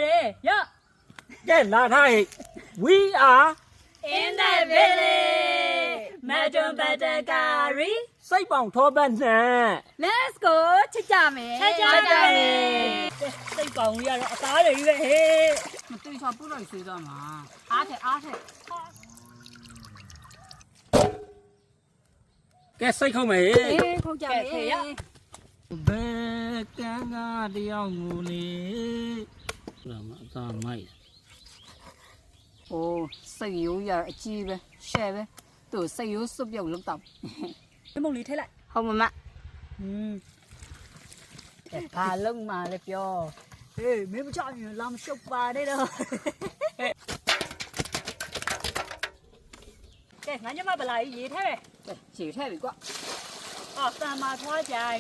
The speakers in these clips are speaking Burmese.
ပါတယ်ရော့ ကဲလာထားဟဲ့ we are in the village Madam Batagari စိတ်ပေါင်ထောပတ်နဲ့ let's go ချက်ကြမယ်စိတ်ပေါင်ကြီးကတော့အသားတွေကြီးပဲဟဲ့ မသိချပုတ်လိုက်သေးတော့မှာအားထက် ကဲစိတ်ခုံးမယ်ဟဲ့ အေးခုတ်ကြမယ် ဘယ်ကံကတယောက်ကိုလေဒါမှအသာမိုက် โอ้စိတ်ရိုးရအကြီးပဲရှဲပဲသူစိတ်ရိုးစွပ်ပြုတ်လောက်တော့ ဒီမုံလေးထည့်လိုက် ဟုတ်မမ ကဲ ဘာလုံးမှလည်းပြော ဟေးမင်းမကြောက်ရင်လာမရှုပ်ပါနဲ့တော့ကဲငါညမဗလာကြီးရေးထဲပဲ ခြေထဲပြီကွာ အော်တန်မာထွားကြိုင်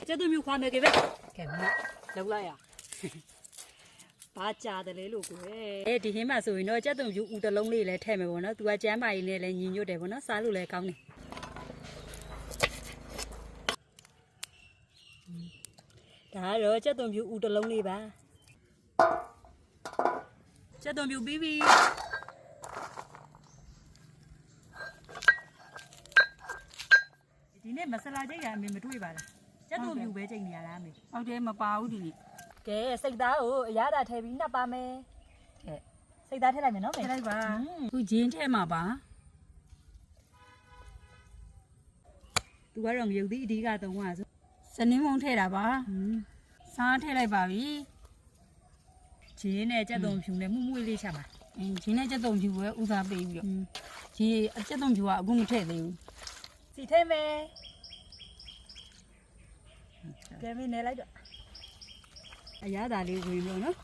ကျတော့မြူခွာမယ်ကေပဲ ကဲမလောက်လိုက်ရ ဘာကြားတယ်လေလို့ကိုယ်ဒီဟင်းမှာဆိုရင်တော့ကျက်သွန်ပြူဦးတစ်လုံးလေးလည်းထည့်မယ်ပေါ့နော်သူကကျမ်းမာရေးနဲ့လည်းညီညွတ်တယ်ပေါ့နော်စားလို့လည်းကောင်းတယ်ဒါကတော့ကျက်သွန်ပြူဦးတစ်လုံးလေးပါကျက်သွန်ပြူပြီးပြီဒီနေ့မဆလာချိတ်ကအမေမတွေ့ပါလားကျက်သွန်ပြူပဲချိတ်နေရလားအမေ ဟုတ်တယ်မပါဘူးဒီနေ့ ကဲစိတ်သားကိုအရသာထည့်ပြီးနှပ်ပါမယ်ကဲစိတ်သားထည့်လိုက်မယ်နော်မေ ထည့်လိုက်ပါသူဂျင်းထဲမှာပါ သူကတော့ငရုတ်သီးအဓိကသုံးပါဆို စနင်းမုံထည့်တာပါစားထည့်လိုက်ပါပြီ ဂျင်းနဲ့ကြက်သွန်ဖြူနဲ့မှုမွေးလေးချပါ ဂျင်းနဲ့ကြက်တုံဖြူပဲဥစားပေးပြီးတော့ဂျင်းကြက်တုံဖြူကအခုမထည့်သေးဘူး စီထဲမယ်ကဲမင်းနေလိုက်တော့အရသာလေးဝင်လို့နော်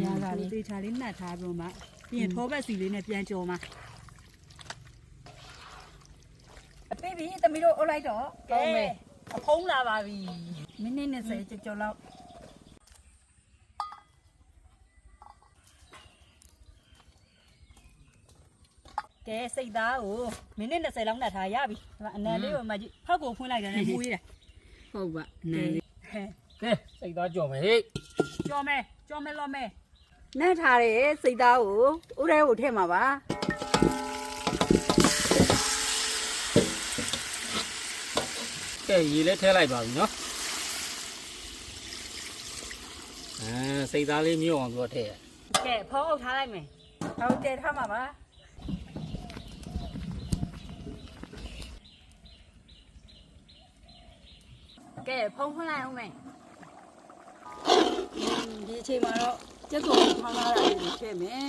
ရတာလေး တေချာလေးနှက်ထားပြီးမှပြီးရင်ထောပတ်စီလေးနဲ့ပြန်ကြော်မှာ အပေးပြီသမီးတို့အုပ်လိုက်တော့ကောင်းမယ် အဖုံးလာပါပြီ မိနစ်20ကြော်လောက် ကဲစိတ်သားကိုမိနစ်20လောက်နှက်ထားရပြီဒီမှာအနံလေးကိုမှကြည့်ဖောက်ကိုဖွင့်လိုက်တယ်နဲ့မွေးတယ် ဟုတ်ပါနန်းလေး ကဲစိတ်သားကြော်မယ်ဟဲ့ ကြော်မယ်လောမယ် နှက်ထားတဲ့စိတ်သားကိုဥထဲကိုထည့်မှာပါ ကဲရေလည်းထဲလိုက်ပါပြီနော်စိတ်သားလေးမြုပ်အောင်ပြောထည့်ရ ကဲဖုံးအုပ်ထားလိုက်မယ် ဟုတ်တယ်ထားမှာပါကဲဖုံးဖွင့်လိုက်အောင်မယ်ဒီအချိန်မှာတော့ကျက်ကုန်ထောင်းလာတာလေးထည့်မယ်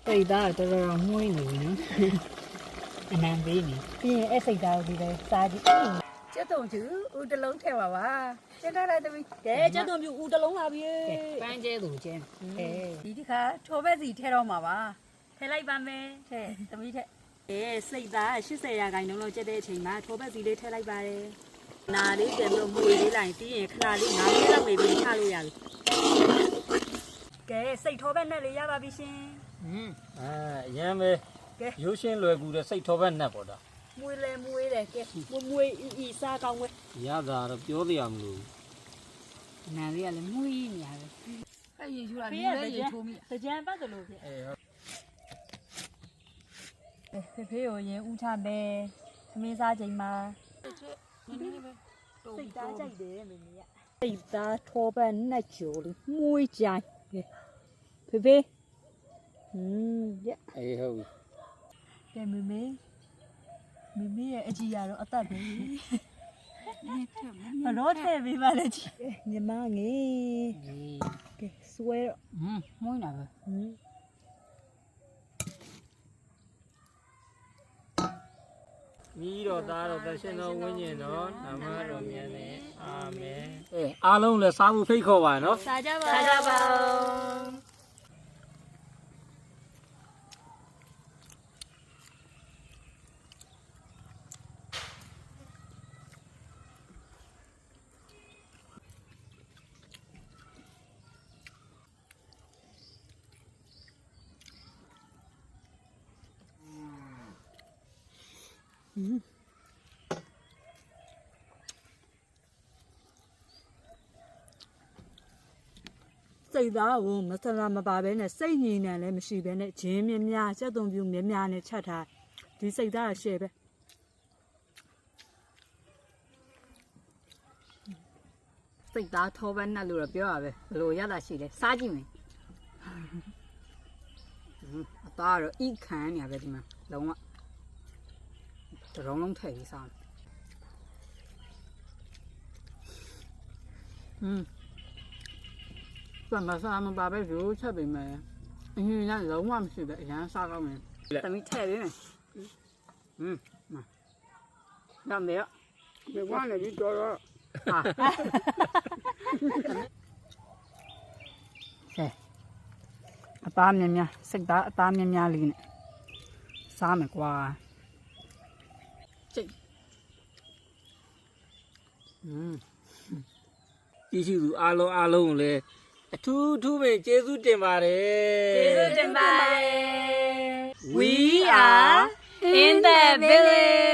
စိတ်သားတော်တော်မှုနေပြီနော်အနံပေးနေပြီးရင်အဲ့စိတ်သားကိုဒီလိုစားကြည့် ကျက်တုံကျူဦးတစ်လုံးထည့်ပါပါကျက်ထားလိုက်သမီး ကဲကျက်သွန်ပြူဦးတစ်လုံးလာပြီ ပန်းကျဲသူကျဲ အေး ဒီတစ်ခါထောပဲစီထည့်တော့မှာပါ ထည့်လိုက်ပါမယ် ထည့်သမီးထည့် စိတ်သား80ရာခိုင်နှုန်းလောက်ကျက်တဲ့အချိန်မှာထိုးပတ်စီလေးထည့်လိုက်ပါတယ်နာလေးပြန်ပြီးမှုလေးလိုက်ပြီးရင်ခဏလေး9မိနစ်လောက်နေပြီးချလို့ရပြီကဲစိတ်ထိုးပတ်နဲ့လေးရပါပြီရှင် အရန်ပဲရိုးရှင်းလွယ်ကူတဲ့စိတ်ထောပတ်နဲ့ပေါ့ဒါ မွေးတယ်ကဲမွေးအီစားကောင်းဝဲ ရတာတော့ပြောတရားမလို့ နန်းလေးကလည်းမှုရင်းနေရတယ်အဲ့ရေချိုးတာဒီလည်းရေချိုးမိ တကြံပတ်တယ်လို့ဖြစ်ဖေဖေကိုရင်ဥချမယ်သမင်းစားချိန်မှာ နည်းနည်းပဲ စိတ်သားကြိုက်တယ်မမေကစိတ်သားထောပတ်နဲ့ချိုးလေးမွေးကြိုင်ဖေဖေရ အေးဟုတ်ပြီ ကဲမမေရဲ့အကြီးရတော့အသက်ပဲဘလို့ထည့်ပေးပါလေကြီးညီမငယ်ကဲဆွဲ မွေးနာပဲ မိတော့သားတော့သရှင်တော်ဝိညာဉ်တော်နာမတော်မြတ်နဲ့အာမင်အားလုံးလည်းစားဖို့ဖိတ်ခေါ်ပါနော် စားကြပါ က စိတ်သားကိုမဆလာမပါဘဲနဲ့စိတ်ညင်နေလည်းမရှိဘဲနဲ့ဂျင်းမြများစက်သွန်ပြူမြများနဲ့ချက်ထားဒီစိတ်သားရှယ်ပဲ စိတ်သားထောပဲနဲ့လို့တော့ပြောရပဲဘယ်လိုရတာရှိလဲစားကြည့်မယ်အသားတော့ဤခံနေရပဲဒီမှာလုံးဝတရုံလုံးထည့်ပြီးစားပြန်မစားမပါပဲရိုးချက်ပေးမယ်အင်းရလုံးဝမရှိပဲအရန်စားကောင်းမယ်တမီထည့်ပေးမယ်ရမယ်ဘယ်ဝမ်းလဲဒီတော်တော့ဟာအသားမြများစိတ်သားအသားမြများလေးနဲ့စားမယ်ကွာစိတ် ကြည့်ရှိသူအားလုံးကိုလည်းအထူးထူးပဲကျေးဇူးတင်ပါတယ် ကျေးဇူးတင်ပါတယ် We are in the village